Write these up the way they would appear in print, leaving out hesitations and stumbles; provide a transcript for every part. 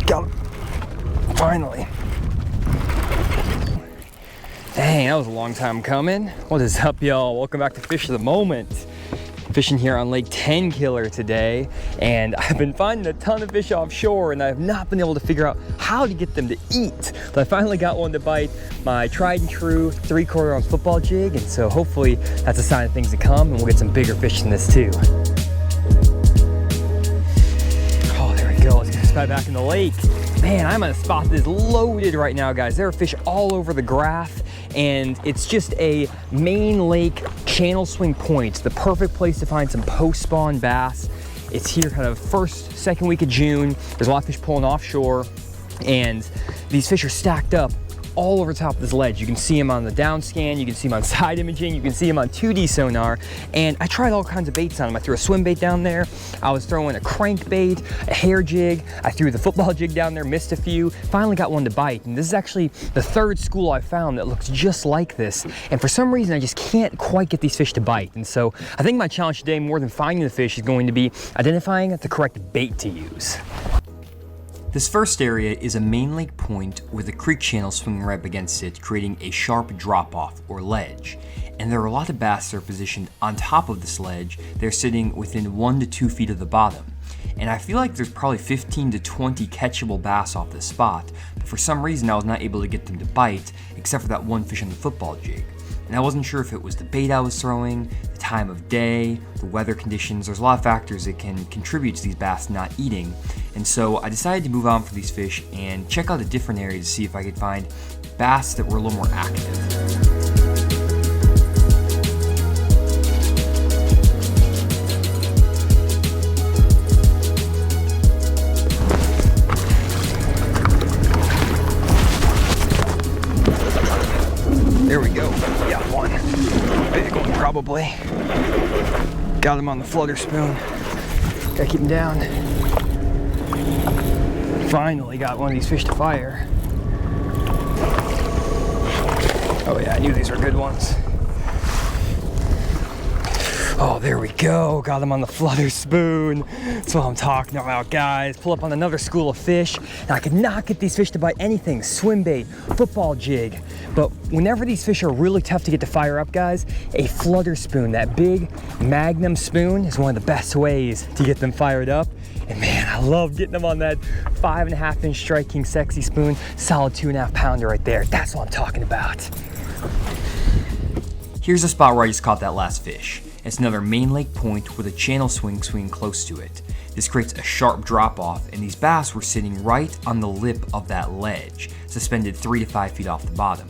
Got him. Finally. Dang, that was a long time coming. What is up, y'all? Welcome back to Fish of the Moment. Fishing here on Lake 10 Killer today, and I've been finding a ton of fish offshore, and I have not been able to figure out how to get them to eat. But I finally got one to bite, my tried and true 3/4 ounce football jig, and so hopefully that's a sign of things to come, and we'll get some bigger fish than this too. Oh, there we go. Let's get this guy back in the lake. Man, I'm at a spot that is loaded right now, guys. There are fish all over the graph, and it's just a main lake channel swing point. The perfect place to find some post-spawn bass. It's here kind of first, second week of June. There's a lot of fish pulling offshore, and these fish are stacked up all over top of this ledge. You can see them on the down scan, you can see them on side imaging, you can see them on 2D sonar, and I tried all kinds of baits on them. I threw a swim bait down there, I was throwing a crankbait, a hair jig, I threw the football jig down there, missed a few, finally got one to bite, and this is actually the third school I found that looks just like this, and for some reason I just can't quite get these fish to bite, and so I think my challenge today, more than finding the fish, is going to be identifying the correct bait to use. This first area is a main lake point with a creek channel swinging right up against it, creating a sharp drop-off or ledge. And there are a lot of bass that are positioned on top of this ledge. They're sitting within 1 to 2 feet of the bottom. And I feel like there's probably 15 to 20 catchable bass off this spot, but for some reason I was not able to get them to bite, except for that one fish on the football jig. And I wasn't sure if it was the bait I was throwing, the time of day, the weather conditions. There's a lot of factors that can contribute to these bass not eating. And so I decided to move on for these fish and check out a different area to see if I could find bass that were a little more active. There we go. Got one. Big one, probably. Got him on the flutter spoon. Gotta keep him down. Finally got one of these fish to fire. Oh yeah, I knew these were good ones. Oh, there we go. Got him on the flutter spoon. That's what I'm talking about, guys. Pull up on another school of fish. And I could not get these fish to bite anything. Swim bait, football jig. But whenever these fish are really tough to get to fire up, guys, a flutter spoon, that big magnum spoon, is one of the best ways to get them fired up. And man, I love getting them on that 5.5 inch Strike King Sexy spoon. Solid 2.5 pounder right there. That's what I'm talking about. Here's a spot where I just caught that last fish. It's another main lake point with a channel swing close to it. This creates a sharp drop off, and these bass were sitting right on the lip of that ledge, suspended 3 to 5 feet off the bottom.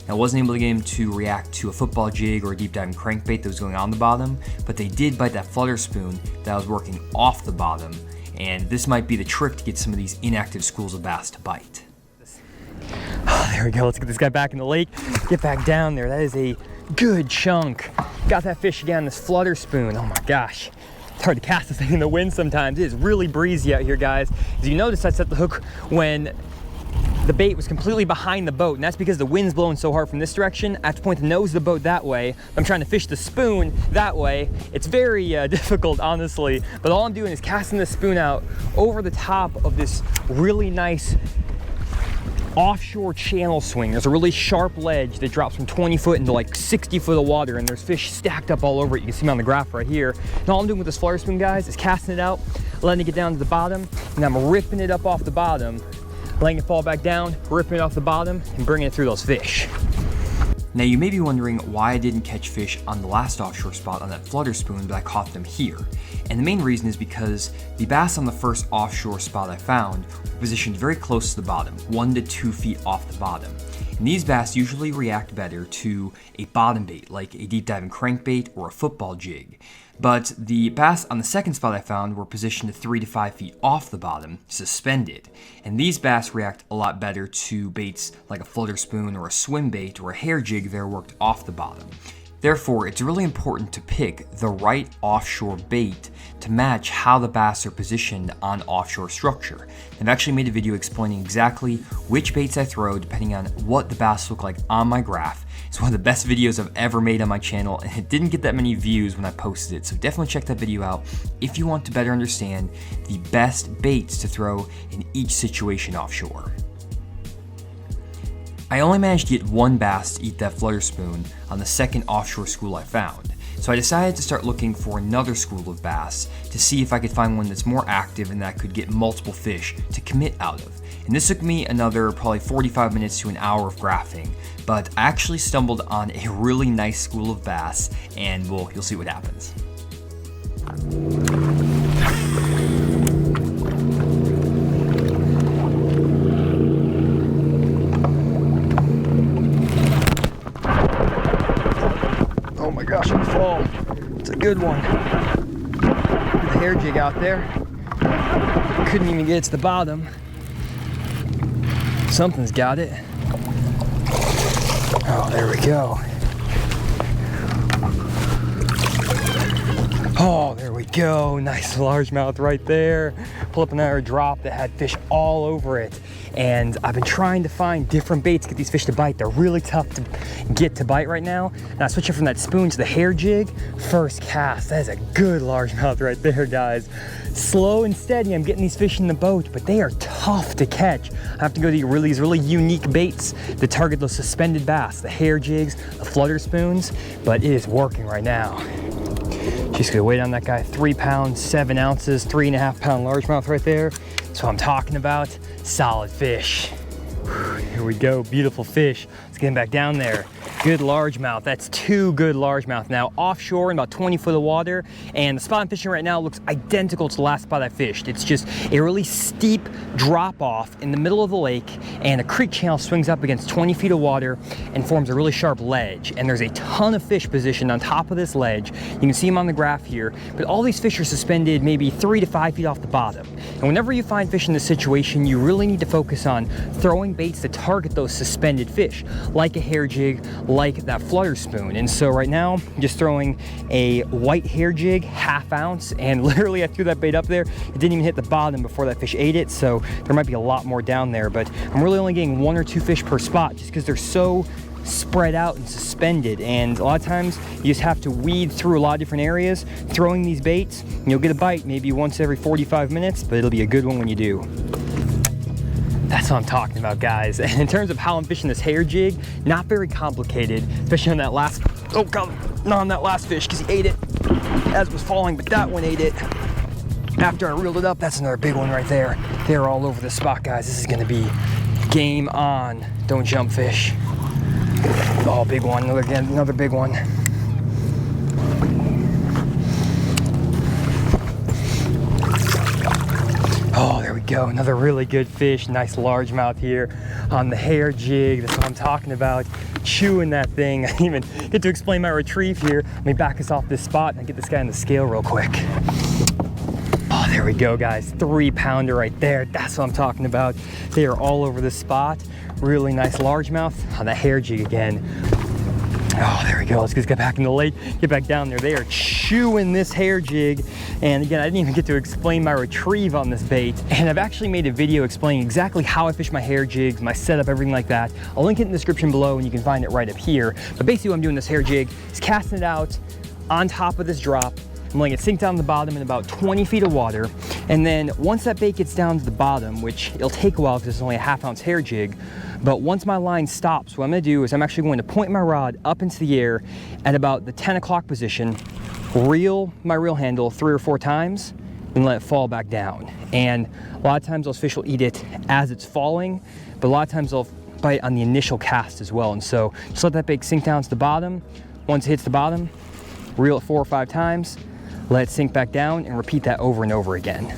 Now, I wasn't able to get them to react to a football jig or a deep diving crankbait that was going on the bottom, but they did bite that flutter spoon that was working off the bottom, and this might be the trick to get some of these inactive schools of bass to bite. Oh, there we go. Let's get this guy back in the lake. Get back down there. That is a good chunk. Got that fish again on this flutter spoon. Oh my gosh. It's hard to cast this thing in the wind sometimes. It is really breezy out here, guys. As you notice, I set the hook when the bait was completely behind the boat, and that's because the wind's blowing so hard from this direction. I have to point the nose of the boat that way. I'm trying to fish the spoon that way. It's very difficult, honestly, but all I'm doing is casting the spoon out over the top of this really nice offshore channel swing. There's a really sharp ledge that drops from 20 foot into like 60 foot of water, and there's fish stacked up all over it. You can see them on the graph right here. And all I'm doing with this flutter spoon, guys, is casting it out, letting it get down to the bottom, and I'm ripping it up off the bottom, letting it fall back down, ripping it off the bottom, and bringing it through those fish. Now you may be wondering why I didn't catch fish on the last offshore spot on that flutter spoon, but I caught them here. And the main reason is because the bass on the first offshore spot I found were positioned very close to the bottom, 1 to 2 feet off the bottom. And these bass usually react better to a bottom bait, like a deep diving crankbait or a football jig. But the bass on the second spot I found were positioned 3 to 5 feet off the bottom, suspended. And these bass react a lot better to baits like a flutter spoon or a swim bait or a hair jig that are worked off the bottom. Therefore, it's really important to pick the right offshore bait to match how the bass are positioned on offshore structure. I've actually made a video explaining exactly which baits I throw depending on what the bass look like on my graph. It's one of the best videos I've ever made on my channel, and it didn't get that many views when I posted it, so definitely check that video out if you want to better understand the best baits to throw in each situation offshore. I only managed to get one bass to eat that flutter spoon on the second offshore school I found, so I decided to start looking for another school of bass to see if I could find one that's more active and that could get multiple fish to commit out of. And this took me another probably 45 minutes to an hour of graphing, but I actually stumbled on a really nice school of bass, and well, you'll see what happens. Oh my gosh, I'm fall. It's a good one. The hair jig out there. Couldn't even get it to the bottom. Something's got it. Oh, there we go. Oh, there we go. Nice largemouth right there. Pull up another drop that had fish all over it. And I've been trying to find different baits to get these fish to bite. They're really tough to get to bite right now. Now switching from that spoon to the hair jig, first cast. That is a good largemouth right there, guys. Slow and steady, I'm getting these fish in the boat, but they are tough to catch. I have to go to these really unique baits to target those suspended bass, the hair jigs, the flutter spoons, but it is working right now. Just gonna wait on that guy, 3 pounds, 7 ounces, 3.5 pound largemouth right there. That's what I'm talking about, solid fish. Here we go, beautiful fish. Let's get him back down there. Good largemouth, that's 2 good largemouth. Now offshore in about 20 foot of water, and the spot I'm fishing right now looks identical to the last spot I fished. It's just a really steep drop off in the middle of the lake, and a creek channel swings up against 20 feet of water and forms a really sharp ledge. And there's a ton of fish positioned on top of this ledge. You can see them on the graph here, but all these fish are suspended maybe 3 to 5 feet off the bottom. And whenever you find fish in this situation, you really need to focus on throwing baits to target those suspended fish, like a hair jig, like that flutter spoon. And so right now, I'm just throwing a white hair jig, 1/2 ounce, and literally I threw that bait up there. It didn't even hit the bottom before that fish ate it, so there might be a lot more down there, but I'm really only getting 1 or 2 fish per spot just because they're so spread out and suspended. And a lot of times you just have to weed through a lot of different areas, throwing these baits, and you'll get a bite maybe once every 45 minutes, but it'll be a good one when you do. That's what I'm talking about, guys. And in terms of how I'm fishing this hair jig, not very complicated, especially on that last, oh God, not on that last fish, because he ate it as it was falling, but that one ate it. After I reeled it up, that's another big one right there. They're all over the spot, guys. This is gonna be game on. Don't jump fish. Oh, big one, another big one. Oh, there we go, another really good fish, nice largemouth here on the hair jig. That's what I'm talking about, chewing that thing. I didn't even get to explain my retrieve here. Let me back us off this spot and get this guy on the scale real quick. Oh, there we go, guys, 3 pounder right there. That's what I'm talking about. They are all over this spot. Really nice largemouth on the hair jig again. Oh, there we go. Let's just get back in the lake, get back down there. They are chewing this hair jig. And again, I didn't even get to explain my retrieve on this bait. And I've actually made a video explaining exactly how I fish my hair jigs, my setup, everything like that. I'll link it in the description below and you can find it right up here. But basically what I'm doing this hair jig is casting it out on top of this drop. I'm letting it sink down to the bottom in about 20 feet of water. And then once that bait gets down to the bottom, which it'll take a while because it's only a 1/2 ounce hair jig, but once my line stops, what I'm gonna do is I'm actually going to point my rod up into the air at about the 10 o'clock position, reel my reel handle 3 or 4 times, and let it fall back down. And a lot of times those fish will eat it as it's falling, but a lot of times they'll bite on the initial cast as well. And so just let that bait sink down to the bottom. Once it hits the bottom, reel it 4 or 5 times, let it sink back down, and repeat that over and over again.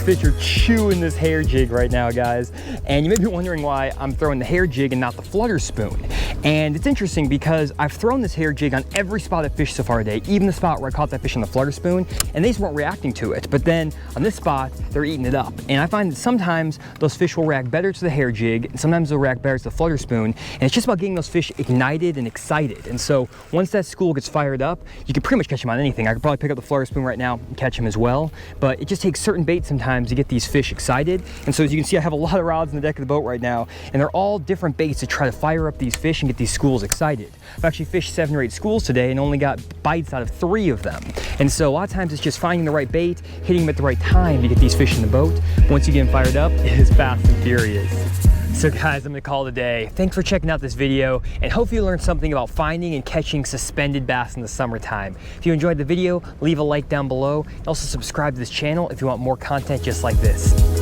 fish are chewing this hair jig right now, guys. And you may be wondering why I'm throwing the hair jig and not the flutter spoon. And it's interesting because I've thrown this hair jig on every spot I've fished so far today, even the spot where I caught that fish on the flutter spoon, and they just weren't reacting to it. But then on this spot, they're eating it up. And I find that sometimes those fish will react better to the hair jig, and sometimes they'll react better to the flutter spoon. And it's just about getting those fish ignited and excited. And so once that school gets fired up, you can pretty much catch them on anything. I could probably pick up the flutter spoon right now and catch them as well. But it just takes certain baits sometimes to get these fish excited. And so as you can see, I have a lot of rods on the deck of the boat right now, and they're all different baits to try to fire up these fish and get these schools excited. I've actually fished 7 or 8 schools today and only got bites out of 3 of them. And so a lot of times it's just finding the right bait, hitting them at the right time to get these fish in the boat. Once you get them fired up, it is fast and furious. So guys, I'm gonna call it a day. Thanks for checking out this video, and hopefully you learned something about finding and catching suspended bass in the summertime. If you enjoyed the video, leave a like down below, and also subscribe to this channel if you want more content just like this.